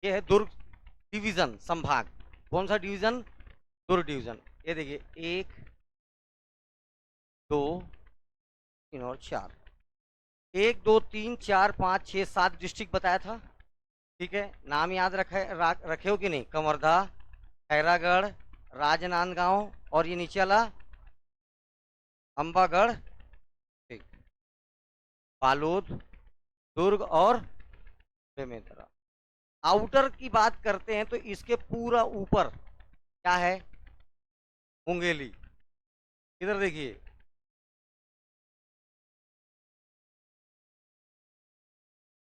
ये है दुर्ग डिवीजन संभाग। कौन सा डिवीजन? दुर्ग डिवीजन। ये देखिए 1 2 3 और 4, 1 2 3 4 5 6 7 डिस्ट्रिक्ट बताया था। ठीक है, नाम याद रखे हो कि नहीं? कवर्धा, खैरागढ़, राजनांदगांव और ये नीचे वाला अंबागढ़, ठीक, बालोद, दुर्ग और बेमेतरा। आउटर की बात करते हैं तो इसके पूरा ऊपर क्या है? मुंगेली। इधर देखिए,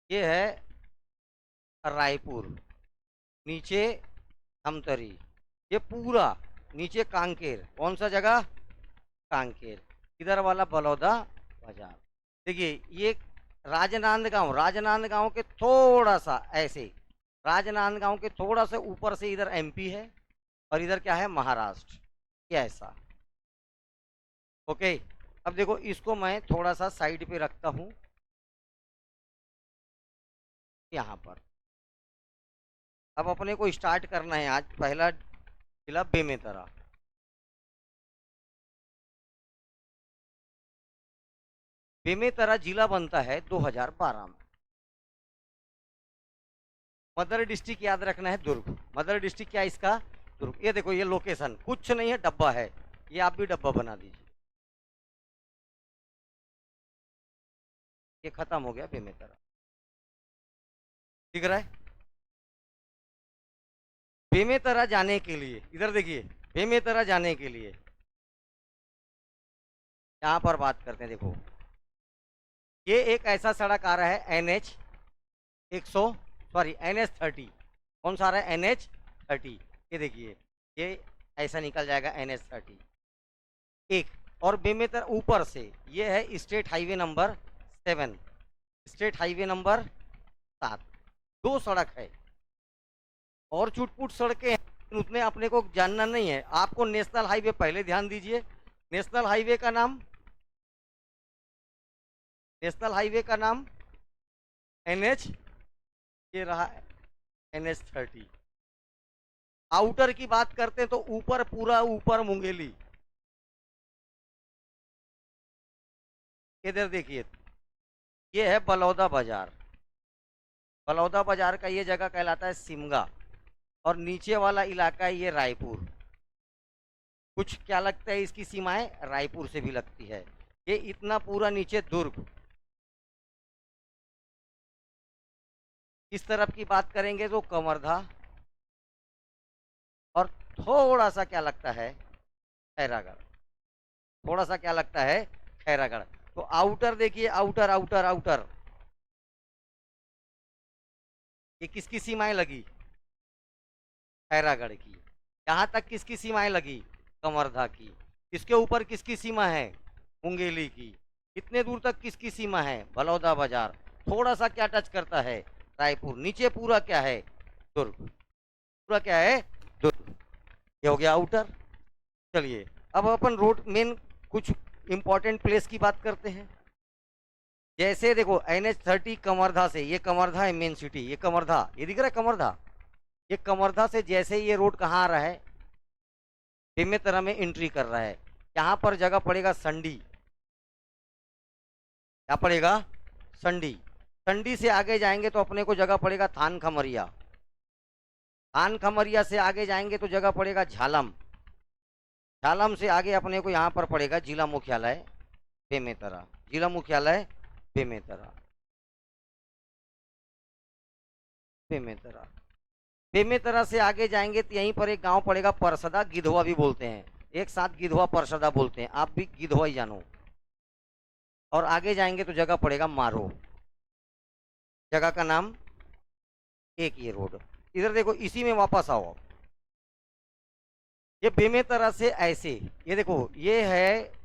ये है रायपुर, नीचे धमतरी, ये पूरा नीचे कांकेर। कौन सा जगह? कांकेर। इधर वाला बलौदा बाजार। देखिए ये राजनांदगांव, राजनांदगांव के थोड़ा सा ऐसे, राजनांदगांव के थोड़ा सा ऊपर से इधर एमपी है और इधर क्या है? महाराष्ट्र। ये ऐसा। ओके, अब देखो इसको मैं थोड़ा सा साइड पे रखता हूं यहां पर। अब अपने को स्टार्ट करना है आज पहला जिला बेमेतरा। बेमेतरा जिला बनता है 2012 में। मदर डिस्ट्रिक्ट याद रखना है दुर्ग। मदर डिस्ट्रिक्ट क्या है इसका? दुर्ग। ये देखो ये लोकेशन कुछ नहीं है, डब्बा है, ये आप भी डब्बा बना दीजिए। ये खत्म हो गया बेमेतरा, दिख रहा है? बेमेतरा जाने के लिए इधर देखिए, बेमेतरा जाने के लिए यहां पर बात करते हैं। देखो ये एक ऐसा सड़क आ रहा है NH 30। कौन सा आ रहा है? NH 30। ये देखिए ये ऐसा निकल जाएगा NH 30 एक। और बेमेतरा ऊपर से ये है state highway number 7, state highway number 7। 2 सड़क है और छुटपुट सड़कें हैं, उतने अपने को जानना नहीं है। आपको नेशनल हाईवे पहले ध्यान दीजिए। नेशनल हाईवे का नाम, नेशनल हाईवे का नाम NH, ये रहा NH 30। आउटर की बात करते हैं तो ऊपर, पूरा ऊपर मुंगेली। इधर देखिए ये है बलौदा बाजार। बलौदा बाजार का ये जगह कहलाता है सिमगा और नीचे वाला इलाका है ये रायपुर। कुछ क्या लगता है इसकी सीमाएं? रायपुर से भी लगती है। ये इतना पूरा नीचे दुर्ग। इस तरफ की बात करेंगे तो कवर्धा और थोड़ा सा क्या लगता है? खैरागढ़। थोड़ा सा क्या लगता है? खैरागढ़। तो आउटर देखिए, आउटर आउटर आउटर, ये किसकी सीमाएं लगी? खैरागढ़ की। यहां तक किसकी सीमाएं लगी? कवर्धा की। इसके ऊपर किसकी सीमा है? मुंगेली की। इतने दूर तक किसकी सीमा है? बलौदा बाजार। थोड़ा सा क्या टच करता है? रायपुर। नीचे पूरा क्या है? दुर्ग। पूरा क्या है? दुर्ग। ये हो गया आउटर। चलिए अब अपन रोड मेन कुछ इंपॉर्टेंट प्लेस की बात करते हैं। जैसे देखो NH 30 कवर्धा से, ये कवर्धा है मेन सिटी, ये कवर्धा, ये दिख रहा है कवर्धा। ये कवर्धा से जैसे ये रोड कहाँ आ रहा है? बेमेतरा में एंट्री कर रहा है। यहाँ पर जगह पड़ेगा संडी। क्या पड़ेगा? संडी। संडी से आगे जाएंगे तो अपने को जगह पड़ेगा थान खमरिया। थान खमरिया से आगे जाएंगे तो जगह पड़ेगा झालम। झालम से आगे अपने को यहाँ पर पड़ेगा जिला मुख्यालय बेमेतरा। जिला मुख्यालय बेमेतरा। बेमेतरा, बेमेतरा से आगे जाएंगे तो यहीं पर एक गांव पड़ेगा परसदा, गिधवा भी बोलते हैं, एक साथ गिधवा परसदा बोलते हैं, आप भी गिधवा ही जानो। और आगे जाएंगे तो जगह पड़ेगा मारो। जगह का नाम एक ये रोड। इधर देखो इसी में वापस आओ। ये बेमेतरा से ऐसे, ये देखो ये है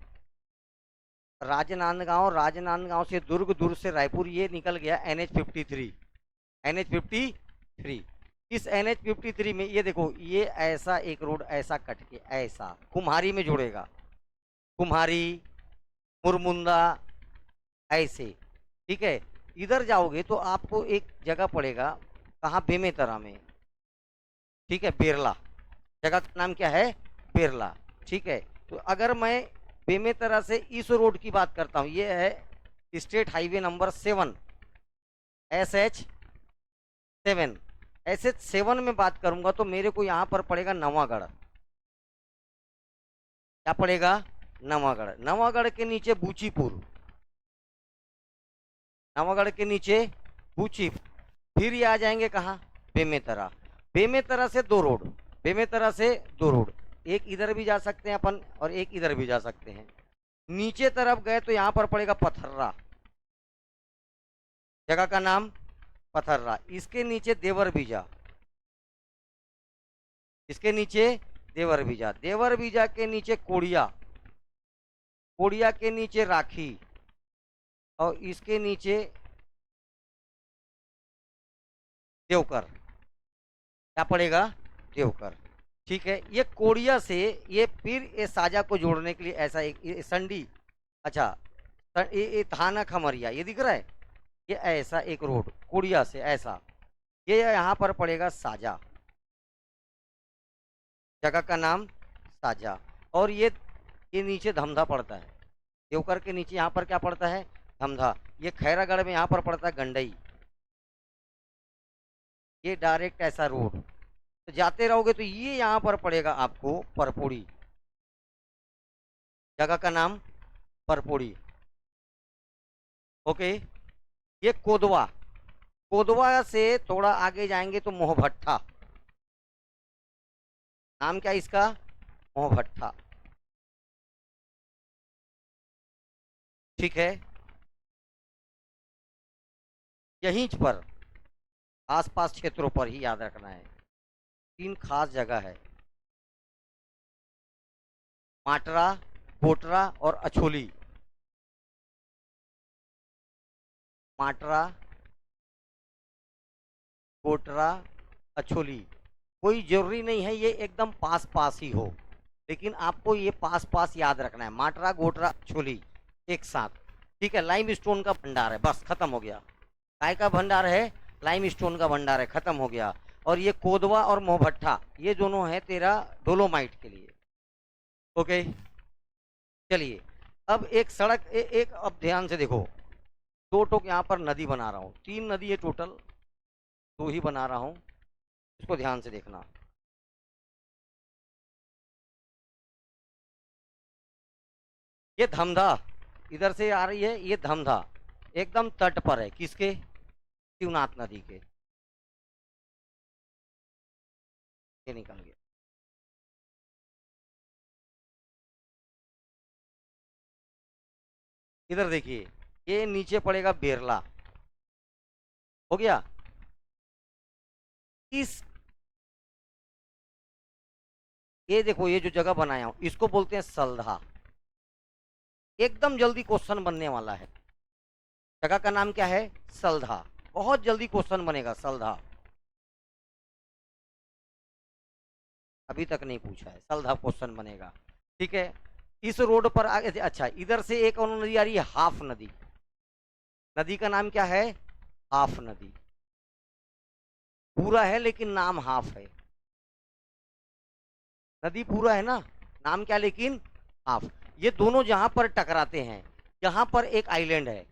राजनांदगांव, राजनांदगांव से दुर्ग, दुर्ग से रायपुर, ये निकल गया NH 53। NH 53। इस NH 53 में ये देखो ये ऐसा एक रोड ऐसा कट के ऐसा कुम्हारी में जुड़ेगा। कुम्हारी, मुरमुंदा, ऐसे। ठीक है, इधर जाओगे तो आपको एक जगह पड़ेगा कहाँ? बेमेतरा में। ठीक है, बेरला, जगह का नाम क्या है, बेरला। ठीक है, तो अगर मैं बेमेतरा से इस रोड की बात करता हूँ, ये है state highway number 7, SH7। SH7 में बात करूंगा तो मेरे को यहाँ पर पड़ेगा नवागढ़। क्या पड़ेगा, नवागढ़। नवागढ़ के नीचे बूचीपुर, नवागढ़ के नीचे बूची, फिर ये आ जाएंगे कहाँ, बेमेतरा। बेमेतरा से दो रोड, बेमेतरा से दो रोड, एक इधर भी जा सकते हैं अपन और एक इधर भी जा सकते हैं। नीचे तरफ गए तो यहाँ पर पड़ेगा पथर्रा, जगह का नाम पथर्रा। इसके नीचे देवर बीजा, इसके नीचे देवर बीजा, देवर बीजा के नीचे कोड़िया, कोड़िया के नीचे राखी, और इसके नीचे देवकर। क्या पड़ेगा, देवकर। ठीक है, ये कोड़िया से ये फिर ये साजा को जोड़ने के लिए ऐसा एक ये संडी, अच्छा ये थाना खमरिया, ये दिख रहा है, ये ऐसा एक रोड कोड़िया से ऐसा, ये यहाँ पर पड़ेगा साजा, जगह का नाम साजा। और ये नीचे धमधा पड़ता है, देवकर के नीचे यहाँ पर क्या पड़ता है, धमधा। ये खैरागढ़ में यहाँ पर पड़ता है गंडई। ये डायरेक्ट ऐसा रोड तो जाते रहोगे तो ये यहाँ पर पड़ेगा आपको परपोड़ी, जगह का नाम परपोड़ी। ओके, ये कोदवा, कोदवा से थोड़ा आगे जाएंगे तो मोहभट्टा, नाम क्या है इसका, मोहभट्टा। ठीक है, यहीं पर आसपास क्षेत्रों पर ही याद रखना है। तीन खास जगह है, माटरा, कोटरा और अछोली। माटरा, कोटरा, अछोली। कोई जरूरी नहीं है ये एकदम पास पास ही हो, लेकिन आपको ये पास पास याद रखना है, माटरा, गोटरा, अछोली एक साथ। ठीक है, लाइम स्टोन का भंडार है, बस खत्म हो गया। काय का भंडार है, लाइम स्टोन का भंडार है, खत्म हो गया। और ये कोदवा और मोहभट्टा ये दोनों है तेरा डोलोमाइट के लिए। ओके, चलिए अब एक सड़क एक अब ध्यान से देखो, दो टोक यहाँ पर नदी बना रहा हूँ, तीन नदी है टोटल, दो ही बना रहा हूँ, इसको ध्यान से देखना। ये धमधा इधर से आ रही है, ये धमधा एकदम तट पर है, किसके, शिवनाथ नदी के। ये निकल गया। इधर देखिए, ये नीचे पड़ेगा बेरला, हो गया। इस ये देखो, ये जो जगह बनाया हूं इसको बोलते हैं सलधा। एकदम जल्दी क्वेश्चन बनने वाला है, जगह का नाम क्या है, सलधा। बहुत जल्दी क्वेश्चन बनेगा, सलधा। अभी तक नहीं पूछा है, सलधा क्वेश्चन बनेगा। ठीक है, इस रोड पर आगे, अच्छा इधर से एक और नदी आ रही है, हाफ नदी। नदी का नाम क्या है, हाफ नदी। पूरा है लेकिन नाम हाफ है, नदी पूरा है ना, नाम क्या लेकिन हाफ। ये दोनों जहां पर टकराते हैं, यहाँ पर एक आइलैंड है,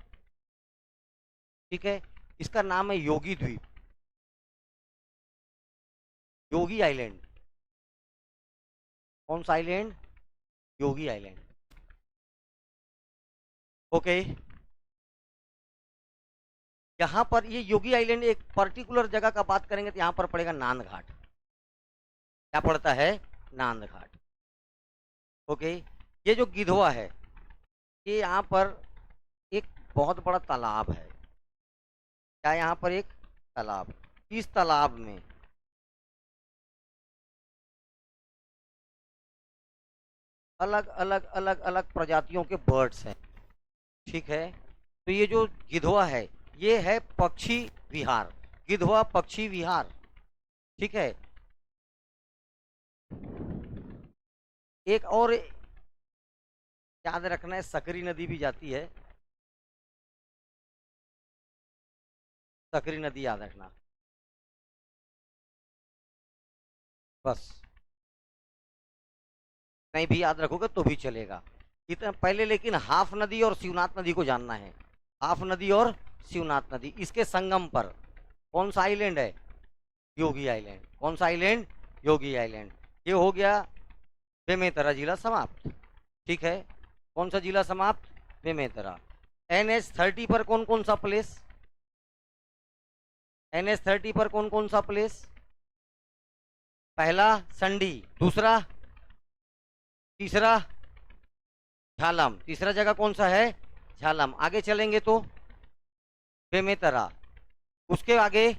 ठीक है, इसका नाम है योगी द्वीप, योगी आइलैंड। कौन सा आइलैंड, योगी आइलैंड। ओके, यहाँ पर ये योगी आइलैंड एक पर्टिकुलर जगह का बात करेंगे तो यहाँ पर पड़ेगा नांद घाट। क्या पड़ता है, नांद घाट। ओके, ये जो गिधवा है, ये यहाँ पर एक बहुत बड़ा तालाब है। क्या यहाँ पर एक तालाब, इस तालाब में अलग अलग अलग अलग प्रजातियों के बर्ड्स हैं। ठीक है, तो ये जो गिधवा है ये है पक्षी विहार, गिधवा पक्षी विहार। ठीक है, एक और याद रखना है, सकरी नदी भी जाती है, सकरी नदी याद रखना। बस, नहीं भी याद रखोगे तो भी चलेगा। इतना पहले लेकिन हाफ नदी और शिवनाथ नदी को जानना है। हाफ नदी और शिवनाथ नदी, इसके संगम पर कौन सा आइलैंड है? योगी आइलैंड। कौन सा आइलैंड? योगी आइलैंड। ये हो गया बेमेतरा जिला समाप्त। ठीक है, कौन सा जिला समाप्त? बेमेतरा। NH30 पर कौन कौन सा प्लेस? NH30 पर कौन कौन सा प्लेस? पहला संडी, दूसरा, तीसरा झालम। तीसरा जगह कौन सा है? झालम। आगे चलेंगे तो बेमेतरा, उसके आगे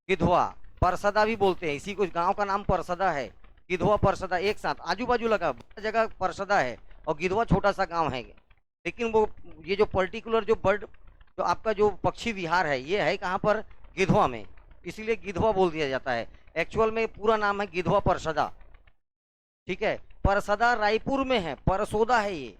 गिधवा, परसदा भी बोलते हैं इसी को, गांव का नाम परसदा है। गिधवा परसदा एक साथ आजू बाजू लगा, जगह परसदा है और गिधवा छोटा सा गांव है। लेकिन वो ये जो पर्टिकुलर जो बर्ड, जो आपका जो पक्षी विहार है, ये है कहाँ पर? गिधवा में, इसीलिए गिधवा बोल दिया जाता है। एक्चुअल में पूरा नाम है गिधवा परसदा। ठीक है, परसदा रायपुर में है, परसोदा है ये,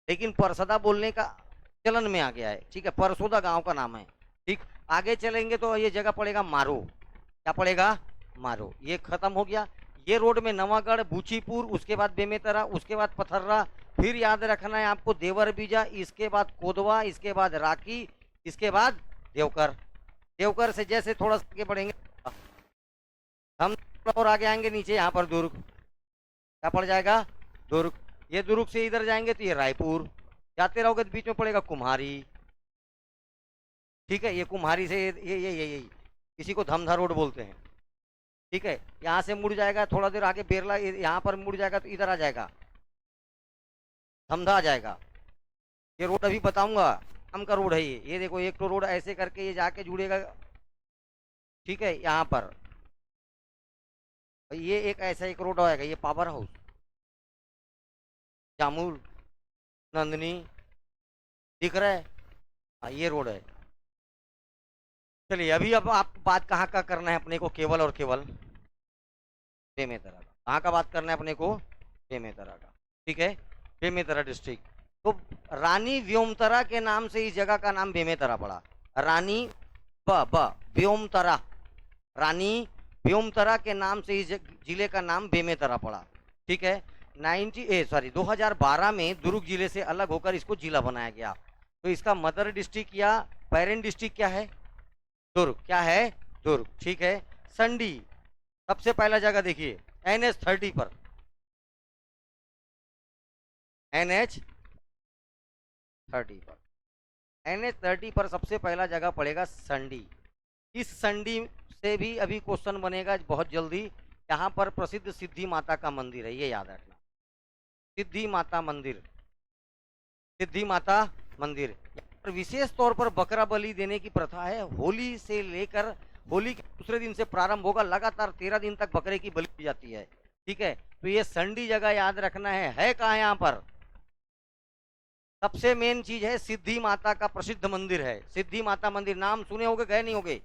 लेकिन परसदा बोलने का चलन में आ गया है। ठीक है, परसोदा गांव का नाम है। ठीक, आगे चलेंगे तो ये जगह पड़ेगा मारो। क्या पड़ेगा? मारो। ये खत्म हो गया। ये रोड में नवागढ़, बूचीपुर, उसके बाद बेमेतरा, उसके बाद पथर्रा, फिर याद रखना है आपको देवर बीजा, इसके बाद कोदवा, इसके बाद राखी, इसके बाद देवकर। देवकर से जैसे थोड़ा सा आगे बढ़ेंगे हम और आगे आएंगे नीचे, यहाँ पर दुर्ग। क्या पड़ जाएगा? दुर्ग। ये दुर्ग से इधर जाएंगे तो ये रायपुर। जाते रहोगे तो बीच में पड़ेगा कुम्हारी। ठीक है, ये कुम्हारी से ये इसी को धमधा रोड बोलते हैं। ठीक है, यहाँ से मुड़ जाएगा थोड़ा देर आगे बेरला, यहाँ पर मुड़ जाएगा तो इधर आ जाएगा, धमधा आ जाएगा। ये रोड अभी बताऊंगा, आम का रोड है ये देखो, एक तो रोड ऐसे करके ये जाके जुड़ेगा। ठीक है, यहाँ पर ये एक ऐसा एक रोड आएगा, ये पावर हाउस, जामुल, नंदनी, दिख रहा है? हाँ, ये रोड है। चलिए, अभी अब आप बात कहाँ का करना है अपने को? केवल और केवल बेमेतरा का। कहाँ का बात करना है अपने को? बेमेतरा का। ठीक है, बेमेतरा डिस्ट्रिक्ट। तो रानी व्योमतरा के नाम से इस जगह का नाम बेमेतरा पड़ा। रानी व्योमतरा, रानी व्योमतरा के नाम से इस जिले का नाम बेमेतरा पड़ा। ठीक है, 2012 में दुर्ग जिले से अलग होकर इसको जिला बनाया गया। तो इसका मदर डिस्ट्रिक्ट या पेरेंट डिस्ट्रिक्ट क्या है? दुर्ग। क्या है? दुर्ग। ठीक है, संडी सबसे पहला जगह देखिए NH30 पर, NH30 पर, NH30 पर सबसे पहला जगह पड़ेगा संडी। इस संडी से भी अभी क्वेश्चन बनेगा बहुत जल्दी। यहाँ पर प्रसिद्ध सिद्धि माता का मंदिर है, ये याद रखना, सिद्धि माता मंदिर, सिद्धि माता मंदिर। पर विशेष तौर पर बकरा बलि देने की प्रथा है। होली से लेकर होली के दूसरे दिन से प्रारंभ होगा, लगातार 13 दिन तक बकरे की बलि दी जाती है। ठीक है, तो ये संडी जगह याद रखना है कहाँ? यहाँ पर सबसे मेन चीज है, सिद्धि माता का प्रसिद्ध मंदिर है। सिद्धि माता मंदिर नाम सुने होगे, गए नहीं होगे?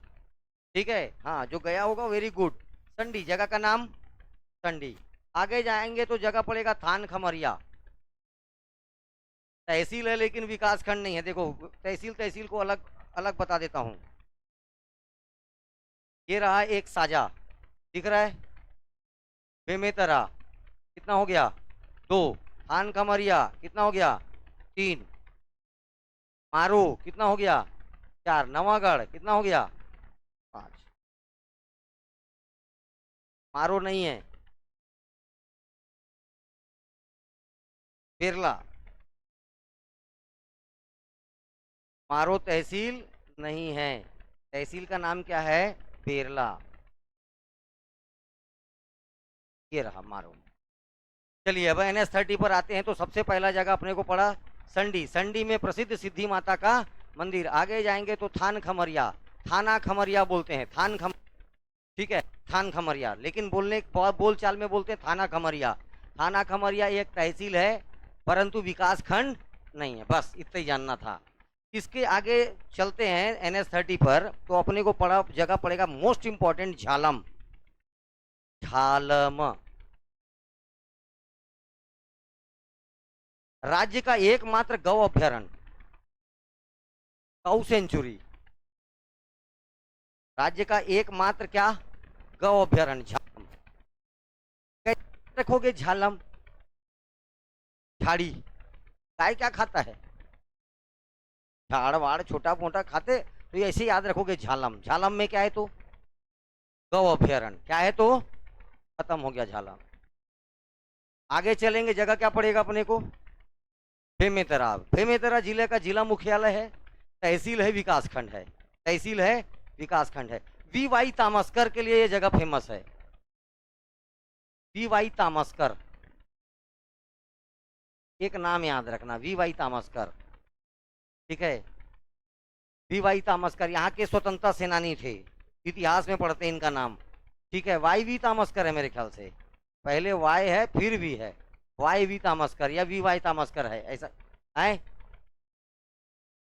ठीक है, हाँ, जो गया होगा वेरी गुड। संडी जगह का नाम, संडी। आगे जाएंगे तो जगह पड़ेगा थान खमरिया। तहसील है लेकिन विकास खंड नहीं है। देखो, तहसील को अलग अलग बता देता हूं। ये रहा एक साजा, दिख रहा है? बेमेतरा कितना हो गया? 2। थान खमरिया कितना हो गया? 3। मारू कितना हो गया? 4। नवागढ़ कितना हो गया? 5। मारू नहीं है, बिरला। मारो तहसील नहीं है, तहसील का नाम क्या है? बेरला। ये रहा मारो। चलिए, अब NH30 पर आते हैं। तो सबसे पहला जगह अपने को पड़ा संडी। संडी में प्रसिद्ध सिद्धि माता का मंदिर। आगे जाएंगे तो थान खमरिया, थाना खमरिया बोलते हैं, थान खम ठीक है, थान खमरिया, लेकिन बोल चाल में बोलते हैं थाना खमरिया। थाना खमरिया एक तहसील है परंतु विकास खंड नहीं है। बस इतना ही जानना था। इसके आगे चलते हैं NH30 पर, तो अपने को जगह पड़ेगा मोस्ट इंपॉर्टेंट झालम। झालम राज्य का एकमात्र गौ अभ्यारण्य, गौ सेंचुरी, राज्य का एकमात्र क्या? गौ अभ्यारण्य झालम। रखोगे झालम, झाड़ी। गाय क्या खाता है? झाड़ वाड़ छोटा मोटा खाते, तो ये ऐसे याद रखोगे झालम। झालम में क्या है तो गौ अभ्यारण्य, क्या है तो खत्म हो गया झालम। आगे चलेंगे, जगह क्या पड़ेगा अपने को? बेमेतरा। बेमेतरा जिले का जिला मुख्यालय है, तहसील है, विकास खंड है। तहसील है, विकास खंड है। वी वाई तामस्कर के लिए ये जगह फेमस है। वी वाई तामस्कर, एक नाम याद रखना, वी वाई तामस्कर, ठीक है। वी वाई तामस्कर यहाँ के स्वतंत्रता सेनानी थे, इतिहास में पढ़ते हैं इनका नाम, ठीक है। वाई वी तामस्कर है मेरे ख्याल से, पहले वाई है फिर भी है, वाई वी तामस्कर या वी वाई तामस्कर है, ऐसा है।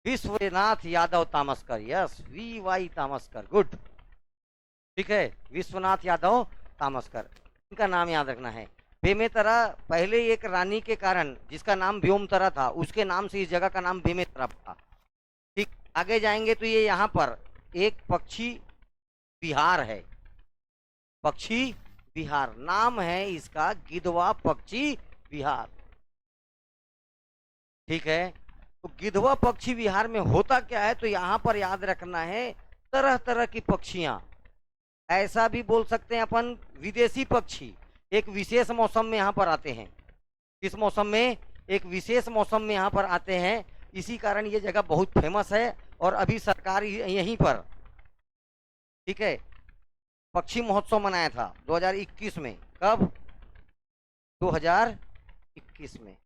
Vishwanath Yadav Tamaskar, yes, V Y Tamaskar, good, ठीक है। विश्वनाथ यादव तामस्कर, इनका नाम याद रखना है। बेमेतरा पहले एक रानी के कारण जिसका नाम व्योमतरा था, उसके नाम से इस जगह का नाम बेमेतरा पड़ा, ठीक। आगे जाएंगे तो ये यहाँ पर एक पक्षी विहार है, पक्षी विहार, नाम है इसका गिधवा पक्षी विहार, ठीक है। तो गिधवा पक्षी विहार में होता क्या है, तो यहाँ पर याद रखना है तरह तरह की पक्षियां, ऐसा भी बोल सकते हैं अपन विदेशी पक्षी एक विशेष मौसम में यहाँ पर आते हैं। किस मौसम में? एक विशेष मौसम में यहाँ पर आते हैं, इसी कारण ये जगह बहुत फेमस है। और अभी सरकार यहीं पर, ठीक है, पक्षी महोत्सव मनाया था 2021 में। कब? 2021 में।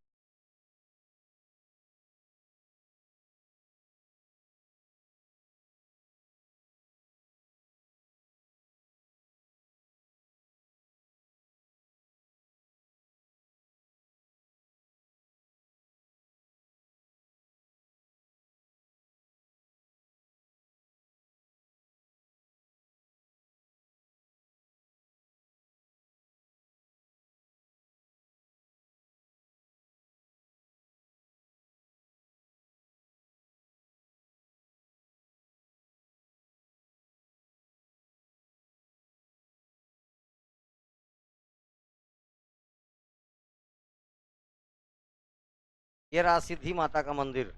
ये रहा सिद्धि माता का मंदिर,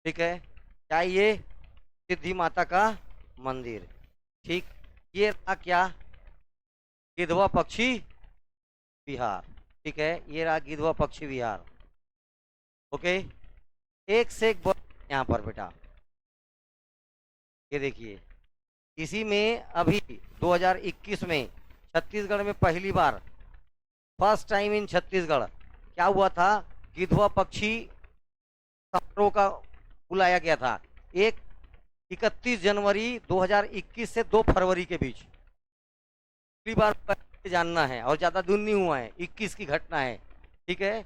ठीक है। क्या ये सिद्धि माता का मंदिर, ठीक। ये रहा क्या? गिधवा पक्षी विहार, ठीक है। ये रहा गिधवा पक्षी विहार, ओके। एक से एक यहाँ पर बेटा, ये देखिए, इसी में अभी 2021 में छत्तीसगढ़ में पहली बार, फर्स्ट टाइम इन छत्तीसगढ़, क्या हुआ था? गिधवा पक्षी समारोह का बुलाया गया था, एक 31 जनवरी 2021 से 2 फरवरी के बीच, पहली बार जानना है, और ज्यादा दूर नहीं हुआ है, 21 की घटना है, ठीक है।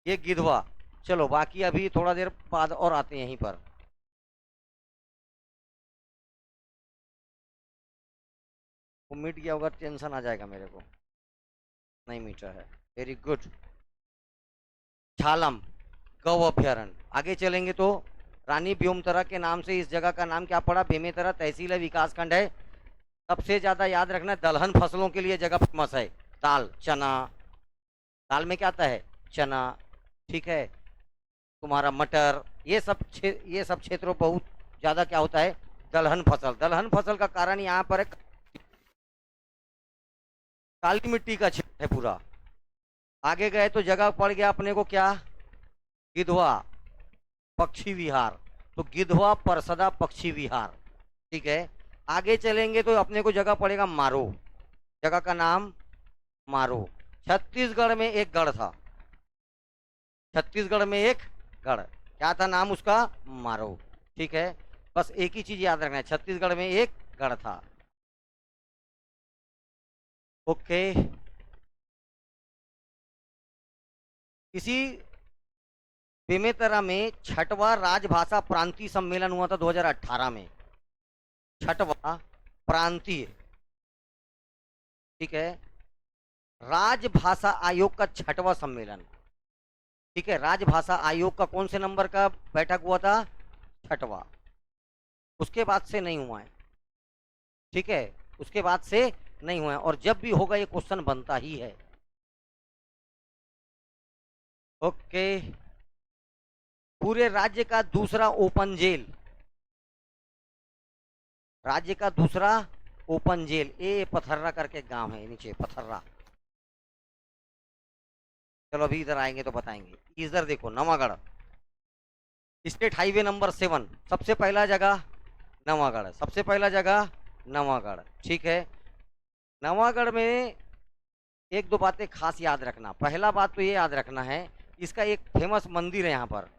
ये गिधवा, चलो बाकी अभी थोड़ा देर बाद और आते हैं यहीं पर। वो मिट गया होगा, टेंशन आ जाएगा मेरे को, नहीं मीटर है, वेरी गुड। झालम गौ अभ्यारण्य। आगे चलेंगे तो रानी व्योमतरा के नाम से इस जगह का नाम क्या पड़ा? बेमेतरा, तहसील है, विकास खंड है। सबसे ज्यादा याद रखना, दलहन फसलों के लिए जगह फेमस है। दाल, चना, दाल में क्या आता है? चना, ठीक है। तुम्हारा मटर, ये सब क्षेत्रों बहुत ज्यादा क्या होता है? दलहन फसल। दलहन फसल का कारण यहाँ पर है काली मिट्टी का क्षेत्र है पूरा। आगे गए तो जगह पड़ गया अपने को क्या? गिधवा पक्षी विहार, तो गिधवा परसदा पक्षी विहार, ठीक है। आगे चलेंगे तो अपने को जगह पड़ेगा मारो, जगह का नाम मारो। छत्तीसगढ़ में एक गढ़ था, छत्तीसगढ़ में एक गढ़, क्या था नाम उसका? मारो, ठीक है। बस एक ही चीज याद रखना है, छत्तीसगढ़ में एक गढ़ था, ओके। इसी बेमेतरा में छठवां राजभाषा प्रांतीय सम्मेलन हुआ था 2018 में, छठवां प्रांतीय, ठीक है, राजभाषा आयोग का छठवां सम्मेलन, ठीक है। राजभाषा आयोग का कौन से नंबर का बैठक हुआ था? छठवां। उसके बाद से नहीं हुआ है, ठीक है, उसके बाद से नहीं हुआ है। और जब भी होगा ये क्वेश्चन बनता ही है, ओके। पूरे राज्य का दूसरा ओपन जेल, राज्य का दूसरा ओपन जेल, ये पथर्रा करके गांव है नीचे, पथर्रा। चलो अभी इधर आएंगे तो बताएंगे। इधर देखो, नवागढ़, स्टेट हाईवे नंबर 7, सबसे पहला जगह नवागढ़, सबसे पहला जगह नवागढ़। ठीक है, नवागढ़ में एक दो बातें खास याद रखना। पहला बात तो ये याद रखना है, इसका एक फेमस मंदिर है यहाँ पर,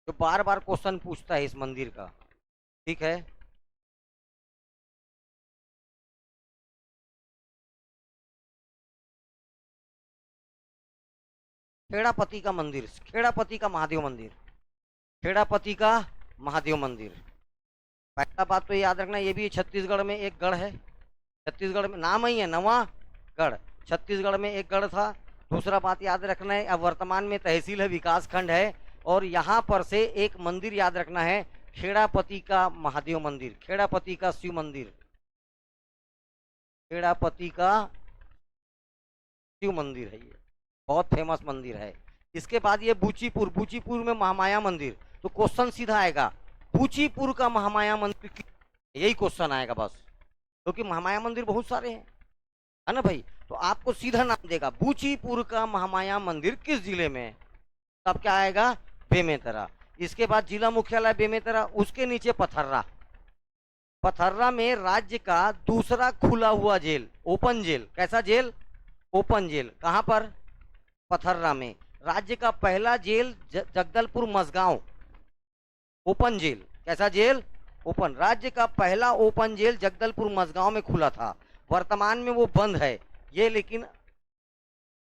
जो बार बार क्वेश्चन पूछता है इस मंदिर का। ठीक है, खेड़ापति का मंदिर, खेड़ापति का महादेव मंदिर, खेड़ापति का महादेव मंदिर। पहला बात तो याद रखना, ये भी छत्तीसगढ़ में एक गढ़ है, छत्तीसगढ़ में नाम ही है नवागढ़, छत्तीसगढ़ में एक गढ़ था। दूसरा बात याद रखना है, अब वर्तमान में तहसील है, विकास खंड है, और यहाँ पर से एक मंदिर याद रखना है, खेड़ापति का महादेव मंदिर, खेड़ापति का शिव मंदिर, खेड़ापति का शिव मंदिर है, ये बहुत फेमस मंदिर है। इसके बाद ये बूचीपुर, बूचीपुर में महामाया मंदिर। तो क्वेश्चन सीधा आएगा, बूचीपुर का महामाया मंदिर, यही क्वेश्चन आएगा बस, क्योंकि महामाया मंदिर बहुत सारे हैं, है ना भाई। तो आपको सीधा नाम देगा, बूचीपुर का महामाया मंदिर किस जिले में है, तब क्या आएगा, बेमेतरा। इसके बाद जिला मुख्यालय बेमेतरा, उसके नीचे पथर्रा, पथर्रा में राज्य का दूसरा खुला हुआ जेल, ओपन जेल। कैसा जेल, ओपन जेल। कहां पर, पथर्रा में। राज्य का पहला jail Jagdalpur Masgaon, open jail. कैसा जेल, ओपन। राज्य का पहला ओपन जेल जगदलपुर मसगांव में खुला था, वर्तमान में वो बंद है, ये लेकिन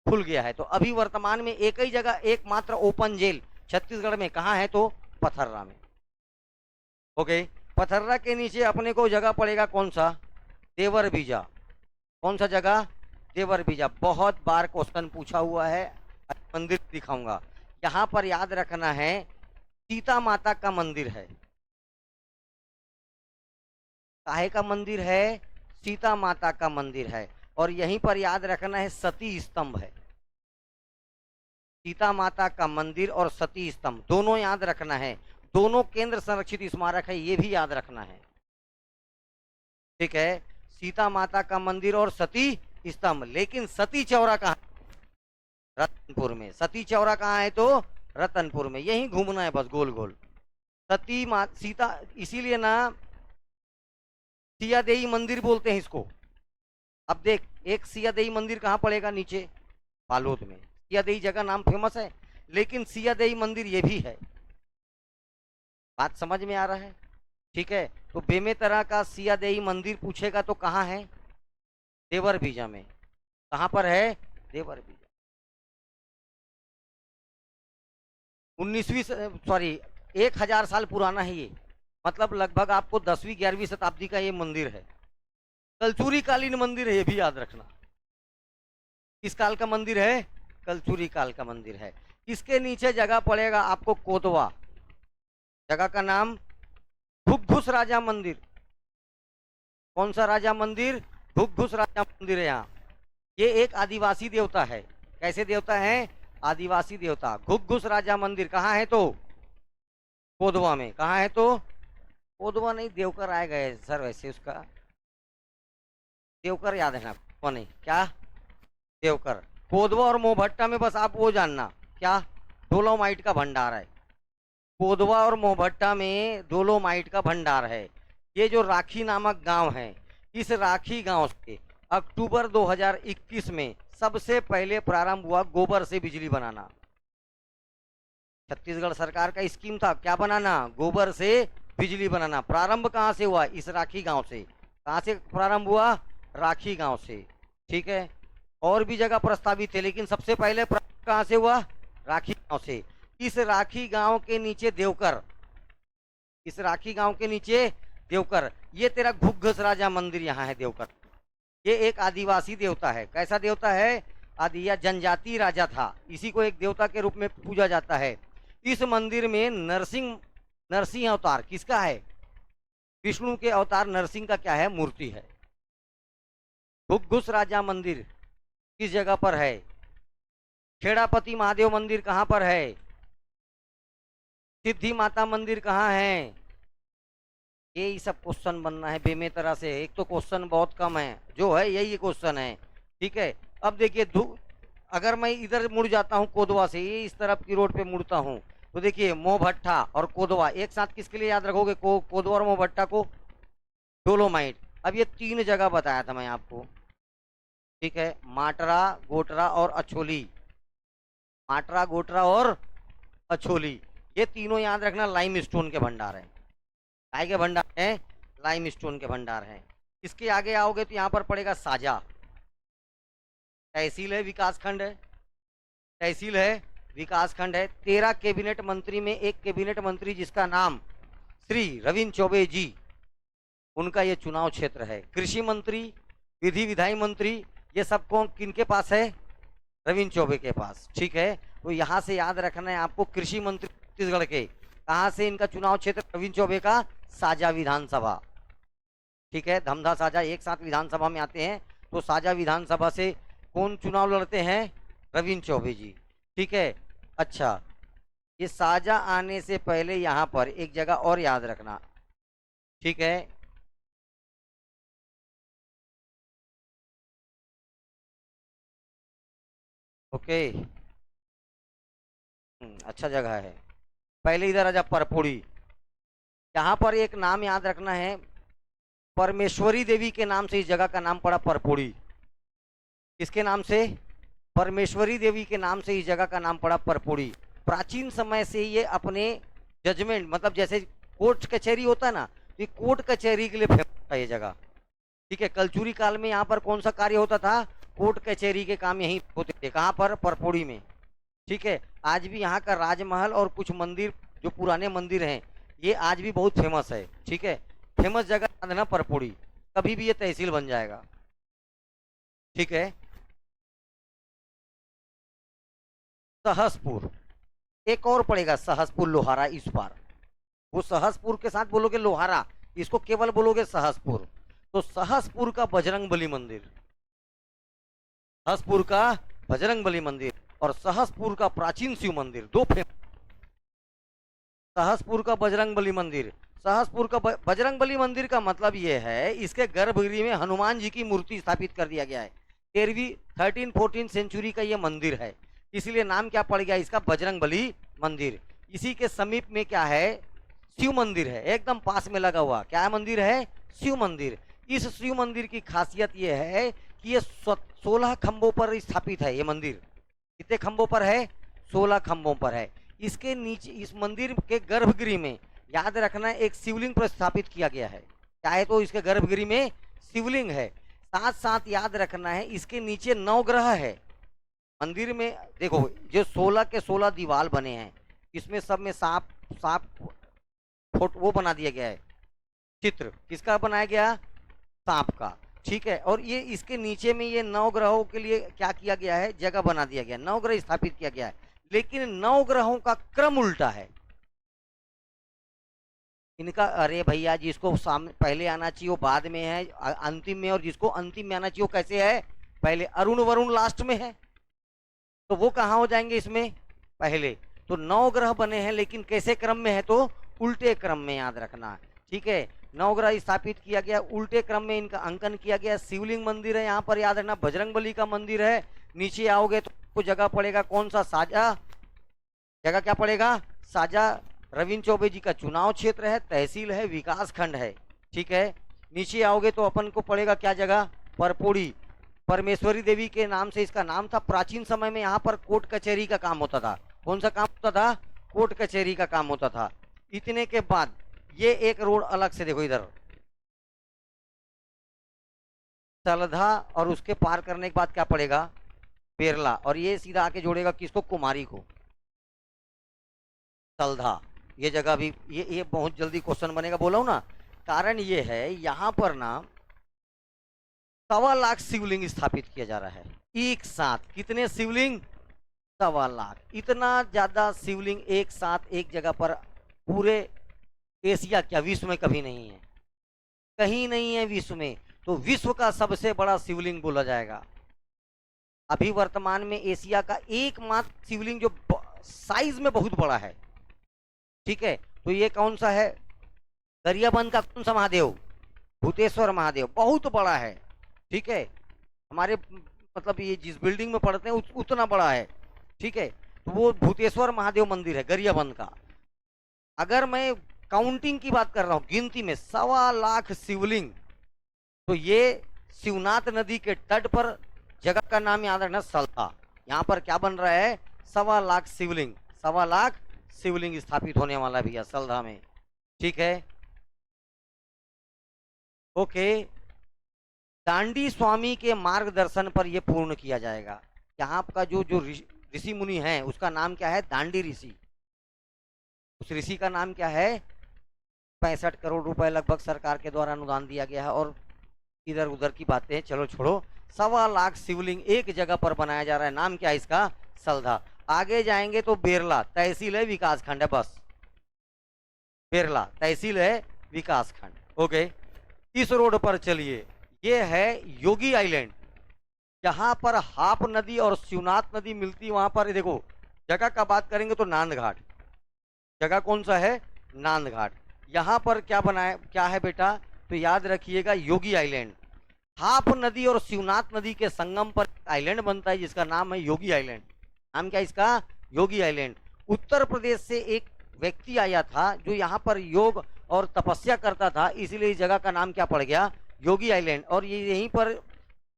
खुल गया है। तो अभी वर्तमान में एक ही जगह एकमात्र ओपन जेल छत्तीसगढ़ में कहाँ है, तो पथर्रा में। ओके, पथर्रा के नीचे अपने को जगह पड़ेगा कौन सा, देवर बीजा। कौन सा जगह, देवर बीजा। बहुत बार क्वेश्चन पूछा हुआ है, मंदिर दिखाऊंगा। यहाँ पर याद रखना है, सीता माता का मंदिर है। काहे का मंदिर है, सीता माता का मंदिर है। और यहीं पर याद रखना है, सती स्तंभ है। सीता माता का मंदिर और सती स्तंभ दोनों याद रखना है, दोनों केंद्र संरक्षित स्मारक है, ये भी याद रखना है। ठीक है, सीता माता का मंदिर और सती स्तंभ। लेकिन सती चौरा कहाँ, रतनपुर में। सती चौरा कहाँ है, तो रतनपुर में। यहीं घूमना है बस गोल गोल। सती सीता, इसीलिए ना सियादेई मंदिर बोलते हैं इसको। अब देख, एक सियादेई मंदिर कहाँ पड़ेगा, नीचे बालोद में। सियादेई जगह नाम फेमस है, लेकिन सियादेई मंदिर ये भी है। बात समझ में आ रहा है, ठीक है। तो बेमेतरा का सियादेई मंदिर पूछेगा तो कहाँ है, देवर बीजा में। कहाँ पर है, देवर बीजा। 19वीं सॉरी 1000 साल पुराना है ये, मतलब लगभग आपको 10वीं 11वीं शताब्दी का ये मंदिर है। कलचुरी कालीन मंदिर है, ये भी याद रखना। किस काल का मंदिर है, कलचुरी काल का मंदिर है। इसके नीचे जगह पड़ेगा आपको कोतवा, जगह का नाम घुघुस राजा मंदिर। कौन सा राजा मंदिर, घुघुस राजा मंदिर है यहाँ। ये एक आदिवासी देवता है। कैसे देवता है, आदिवासी देवता। घुघुस राजा मंदिर कहाँ है, तो कोदवा में। कहाँ है, तो कोदवा नहीं, देवकर आए गए सर, वैसे उसका देवकर याद है ना, को नहीं क्या, देवकर। कोदवा और मोहभट्टा में बस आप वो जानना, क्या, डोलोमाइट का भंडार है। कोदवा और मोहभट्टा में डोलोमाइट का भंडार है। ये जो राखी नामक गांव है, इस राखी गांव से अक्टूबर 2021 में सबसे पहले प्रारंभ हुआ गोबर से बिजली बनाना। छत्तीसगढ़ सरकार का स्कीम था, क्या बनाना, गोबर से बिजली बनाना। प्रारंभ कहाँ से हुआ, इस राखी गांव से। कहाँ से प्रारंभ हुआ, राखी गांव से। ठीक है, और भी जगह प्रस्तावित थे, लेकिन सबसे पहले प्रारंभ कहाँ से हुआ, राखी गांव से। इस राखी गांव के नीचे देवकर, इस राखी गांव के नीचे देवकर। ये तेरा घुघुस राजा मंदिर यहाँ है, देवकर। ये एक आदिवासी देवता है। कैसा देवता है, आदि या जनजाति राजा था, इसी को एक देवता के रूप में पूजा जाता है। इस मंदिर में नरसिंह अवतार किसका है, विष्णु के अवतार नरसिंह का क्या है, मूर्ति है। घुघुस राजा मंदिर किस जगह पर है, खेड़ापति महादेव मंदिर कहाँ पर है? सिद्धि माता मंदिर कहाँ है? यही सब क्वेश्चन बनना है बेमे तरह से। एक तो क्वेश्चन बहुत कम है, जो है यही क्वेश्चन है। ठीक है, अब देखिए अगर मैं इधर मुड़ जाता हूँ कोदवा से, ये इस तरफ की रोड पे मुड़ता हूँ, तो देखिए मोहभट्टा और कोदवा एक साथ किसके लिए याद रखोगे? कोदवा और मोहभट्टा को? डोलोमाइट। अब ये तीन जगह बताया था मैं आपको। ठीक है, माटरा, गोटरा और अछोली। माटरा, गोटरा और अछोली, ये तीनों याद रखना लाइमस्टोन के भंडार है। काय के भंडार है? लाइमस्टोन के भंडार है। इसके आगे आओगे तो यहाँ पर पड़ेगा साजा। तहसील है, विकास खंड है। तहसील है, विकास खंड है। 13 कैबिनेट मंत्री में एक कैबिनेट मंत्री जिसका नाम श्री रविंद्र चौबे जी, उनका ये चुनाव क्षेत्र है। कृषि मंत्री, विधि विधायी मंत्री, ये सब कौन किनके पास है? रविंद्र चौबे के पास। ठीक है, तो यहाँ से याद रखना है आपको, कृषि मंत्री छत्तीसगढ़ के। कहाँ से इनका चुनाव क्षेत्र? रविंद्र चौबे का साजा विधानसभा। ठीक है, धमधा साजा एक साथ विधानसभा में आते हैं, तो साजा विधानसभा से कौन चुनाव लड़ते हैं? रविंद्र चौबे जी। ठीक है, अच्छा, ये साजा आने से पहले यहाँ पर एक जगह और याद रखना। ठीक है, ओके, अच्छा जगह है। पहले इधर आजा, परपुड़ी। यहाँ पर एक नाम याद रखना है, परमेश्वरी देवी के नाम से इस जगह का नाम पड़ा परपुड़ी। किसके नाम से? परमेश्वरी देवी के नाम से इस जगह का नाम पड़ा परपुड़ी। प्राचीन समय से ये अपने जजमेंट, मतलब जैसे कोर्ट कचहरी होता है ना, ये कोर्ट कचहरी के लिए फेमस था ये जगह। ठीक है, कलचुरी काल में यहाँ पर कौन सा कार्य होता था? कोर्ट कचहरी के काम यहीं होते थे। कहाँ पर? परपुड़ी में। ठीक है, आज भी यहाँ का राजमहल और कुछ मंदिर, जो पुराने मंदिर हैं, ये आज भी बहुत फेमस है। ठीक है, फेमस जगह याद ना परपुड़ी, कभी भी ये तहसील बन जाएगा। ठीक है, सहसपुर, एक और पड़ेगा सहसपुर, लोहारा इस पार। वो सहसपुर के साथ बोलोगे लोहारा, इसको केवल बोलोगे सहसपुर। तो सहसपुर का बजरंगबली मंदिर, सहसपुर का बजरंगबली मंदिर और सहसपुर का प्राचीन शिव मंदिर, दो फेमस। सहसपुर का बजरंगबली मंदिर, सहसपुर का बजरंगबली मंदिर का मतलब यह है, इसके गर्भगृह में हनुमान जी की मूर्ति स्थापित कर दिया गया है। 13वीं 14 सेंचुरी का यह मंदिर है, इसलिए नाम क्या पड़ गया इसका? बजरंगबली मंदिर। इसी के समीप में क्या है? शिव मंदिर है, एकदम पास में लगा हुआ। क्या मंदिर है? शिव मंदिर। इस शिव मंदिर की खासियत यह है कि ये 16 खंभों पर स्थापित है। ये मंदिर कितने खंभों पर है? 16 खंभों पर है। इसके नीचे, इस मंदिर के गर्भगृह में याद रखना एक शिवलिंग प्रस्थापित किया गया है। क्या है? तो इसके गर्भगृह में शिवलिंग है। साथ साथ याद रखना है इसके नीचे 9 ग्रह है। मंदिर में देखो, जो 16 के 16 दीवार बने हैं, इसमें सब में सांप सांप फोटो वो बना दिया गया है। चित्र किसका बनाया गया? सांप का। ठीक है, और ये इसके नीचे में ये 9 ग्रहों के लिए क्या किया गया है? जगह बना दिया गया, 9 ग्रह स्थापित किया गया है। लेकिन 9 ग्रहों का क्रम उल्टा है इनका। अरे भैया, जिसको सामने पहले आना चाहिए वो बाद में है, अंतिम में, और जिसको अंतिम में आना चाहिए वो कैसे है? पहले। अरुण वरुण लास्ट में है, तो वो कहाँ हो जाएंगे इसमें? पहले। तो 9 ग्रह बने हैं, लेकिन कैसे क्रम में है? तो उल्टे क्रम में, याद रखना। ठीक है, 9 ग्रह स्थापित किया गया, उल्टे क्रम में इनका अंकन किया गया। शिवलिंग मंदिर है यहाँ पर, याद रखना। बजरंगबली का मंदिर है। नीचे आओगे तो जगह पड़ेगा कौन सा? साजा। जगह क्या पड़ेगा? साजा। रविंद्र चौबे जी का चुनाव क्षेत्र है, तहसील है, विकास खंड है। ठीक है, नीचे आओगे तो अपन को पड़ेगा क्या जगह? परपोड़ी। परमेश्वरी देवी के नाम से इसका नाम था। प्राचीन समय में यहाँ पर कोर्ट कचहरी का काम होता था। कौन सा काम होता था? कोर्ट कचहरी का काम होता था। इतने के बाद ये एक रोड अलग से देखो, इधर तलधा, और उसके पार करने के बाद क्या पड़ेगा? पेरला। और ये सीधा आके जोड़ेगा किसको? कुमारी को। तलधा, ये जगह भी, ये बहुत जल्दी क्वेश्चन बनेगा, बोला हूं ना। कारण ये है, यहाँ पर ना 1.25 लाख शिवलिंग स्थापित किया जा रहा है एक साथ। कितने शिवलिंग? 1.25 लाख। इतना ज्यादा शिवलिंग एक साथ एक जगह पर पूरे एशिया, क्या विश्व में कभी नहीं है, कहीं नहीं है विश्व में। तो विश्व का सबसे बड़ा शिवलिंग बोला जाएगा। अभी वर्तमान में एशिया का एकमात्र शिवलिंग जो साइज में बहुत बड़ा है। ठीक है, तो ये कौन सा है? गरियाबंद का कौन सा महादेव? भूतेश्वर महादेव, बहुत बड़ा है। ठीक है, हमारे मतलब ये जिस बिल्डिंग में पढ़ते हैं उतना बड़ा है। ठीक है, तो वो भूतेश्वर महादेव मंदिर है गरियाबंद का। अगर मैं काउंटिंग की बात कर रहा हूं, गिनती में 1.25 लाख शिवलिंग, तो ये शिवनाथ नदी के तट पर, जगह का नाम याद रखना सल्धा। यहाँ पर क्या बन रहा है? 1.25 लाख शिवलिंग, 1.25 लाख शिवलिंग स्थापित होने वाला भैया सल्धा में। ठीक है, ओके। दांडी स्वामी के मार्गदर्शन पर यह पूर्ण किया जाएगा। यहाँ का जो जो ऋषि मुनि है उसका नाम क्या है? दांडी ऋषि। उस ऋषि का नाम क्या है? 65 करोड़ रुपए लगभग सरकार के द्वारा अनुदान दिया गया है। और इधर उधर की बातें चलो छोड़ो, 1.25 लाख शिवलिंग एक जगह पर बनाया जा रहा है। नाम क्या है इसका? सल्धा। आगे जाएंगे तो बेरला तहसील है, विकास खंड है, बस बेरला तहसील है, विकास खंड। ओके, इस रोड पर चलिए, ये है योगी आइलैंड। जहां पर हाप नदी और शिवनाथ नदी मिलती, वहां पर देखो, जगह का बात करेंगे तो नांद घाट। जगह कौन सा है? नांद घाट। यहां पर क्या बनाया, क्या है बेटा? तो याद रखिएगा, योगी आइलैंड। हाप नदी और शिवनाथ नदी के संगम पर आइलैंड बनता है जिसका नाम है योगी आइलैंड। नाम क्या है इसका? योगी आइलैंड। उत्तर प्रदेश से एक व्यक्ति आया था जो यहाँ पर योग और तपस्या करता था, इसलिए इस जगह का नाम क्या पड़ गया? योगी आइलैंड। और ये यहीं पर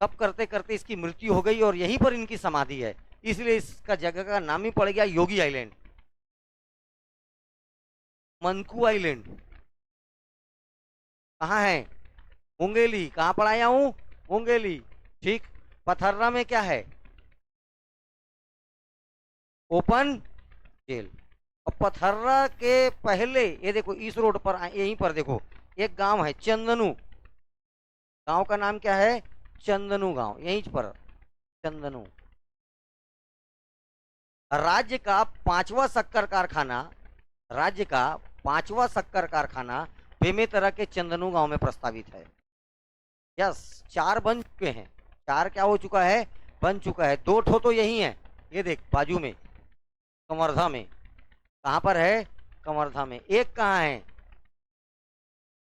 तप करते करते इसकी मृत्यु हो गई और यहीं पर इनकी समाधि है, इसलिए इसका जगह का नाम ही पड़ गया योगी आइलैंड। मनकू आइलैंड कहाँ है? मुंगेली। कहाँ पढ़ाया हूं? मुंगेली। ठीक। पथर्रा में क्या है? Open jail. और पथर्रा के पहले ये देखो, इस रोड पर यहीं पर देखो एक गांव है चंदनू। गांव का नाम क्या है? चंदनू गांव, यहीं पर चंदनू। राज्य का 5वां शक्कर कारखाना, राज्य का 5वां शक्कर कारखाना बेमेतरा के चंदनू गांव में प्रस्तावित है। यस, 4 बन चुके हैं। 4 क्या हो चुका है? बन चुका है। 2 ठो तो यही है, ये देख बाजू में कमरधा में। कहां पर है? कमरधा में। एक कहां है?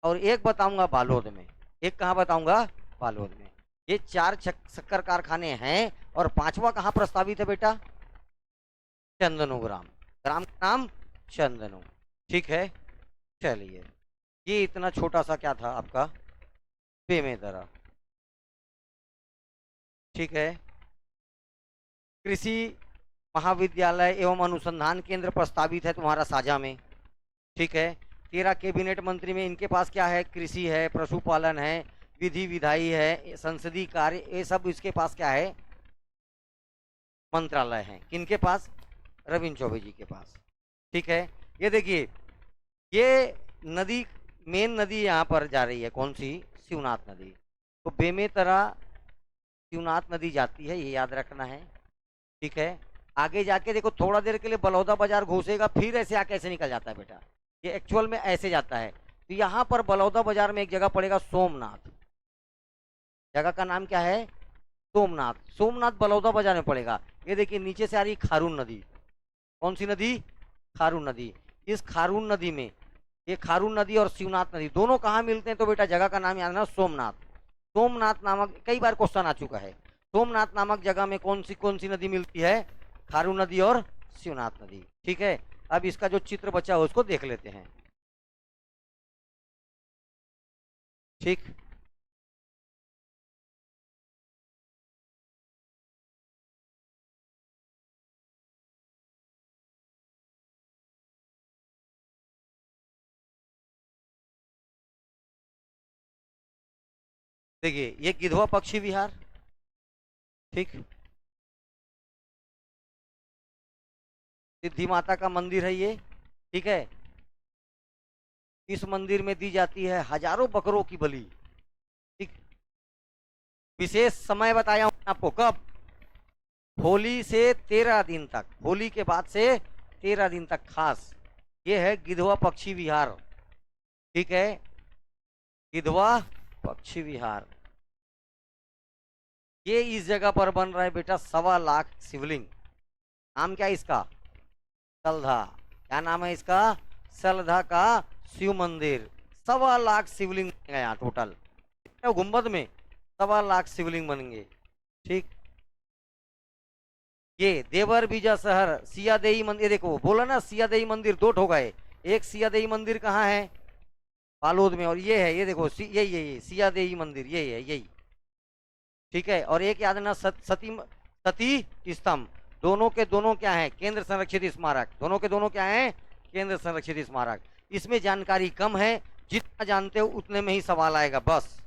और एक बताऊंगा बालोद में। एक कहां बताऊंगा? बालोद में। ये 4 शक्कर कारखाने हैं और 5वां कहां प्रस्तावित है बेटा? चंदनू ग्राम। ग्राम का नाम चंदनू। ठीक है, चलिए, ये इतना छोटा सा क्या था आपका? बेमेतरा। ठीक है, कृषि महाविद्यालय एवं अनुसंधान केंद्र प्रस्तावित है तुम्हारा साझा में। ठीक है, 13 कैबिनेट मंत्री में इनके पास क्या है? कृषि है, पशुपालन है, विधि विधायी है, संसदीय कार्य, ये सब इसके पास क्या है? मंत्रालय है। किनके पास? रविंद्र चौबे जी के पास। ठीक है, ये देखिए, ये नदी, मेन नदी यहाँ पर जा रही है, कौन सी? शिवनाथ नदी। तो बेमेतरा शिवनाथ नदी जाती है, ये याद रखना है। ठीक है, आगे जाके देखो, थोड़ा देर के लिए बलौदा बाजार घुसेगा, फिर ऐसे आके ऐसे निकल जाता है बेटा। ये एक्चुअल में ऐसे जाता है। तो यहाँ पर बलौदा बाजार में एक जगह पड़ेगा सोमनाथ। जगह का नाम क्या है? सोमनाथ। सोमनाथ बलौदा बाजार में पड़ेगा। ये देखिए, नीचे से आ रही खारून नदी। कौन सी नदी? खारून नदी। इस खारून नदी में, ये खारून नदी और शिवनाथ नदी दोनों कहाँ मिलते हैं? तो बेटा जगह का नाम याद रखना, सोमनाथ। सोमनाथ नामक, कई बार क्वेश्चन आ चुका है, सोमनाथ नामक जगह में कौन सी नदी मिलती है? खारून नदी और शिवनाथ नदी। ठीक है, अब इसका जो चित्र बचा है उसको देख लेते हैं। ठीक, देखिए, ये गिधवा पक्षी विहार। ठीक, सिद्धि माता का मंदिर है ये। ठीक है, इस मंदिर में दी जाती है हजारों बकरों की बलि। ठीक, विशेष समय बताया हूं आपको, कब? होली से 13 दिन तक, होली के बाद से 13 दिन तक खास। ये है गिधवा पक्षी विहार। ठीक है, गिधवा पक्षी विहार। ये इस जगह पर बन रहा है बेटा 1.25 लाख शिवलिंग। नाम क्या है इसका? सलधा। क्या नाम है इसका? सलधा का शिव मंदिर। 1.25 लाख शिवलिंग बनेगा यहाँ टोटल। गुंबद में 1.25 लाख शिवलिंग बनेंगे। ठीक। ये देवर बीजा शहर सियादेई मंदिर, देखो बोला ना सियादेई मंदिर 2 ठो गए। एक सियादेई मंदिर कहाँ है? बालोद में। और ये है, ये देखो यही सियादेई मंदिर, यही है, यही। ठीक है। और एक याद रखना सती स्तंभ। दोनों के दोनों क्या है? केंद्र संरक्षित स्मारक। दोनों के दोनों क्या है? केंद्र संरक्षित स्मारक। इसमें जानकारी कम है, जितना जानते हो उतने में ही सवाल आएगा बस।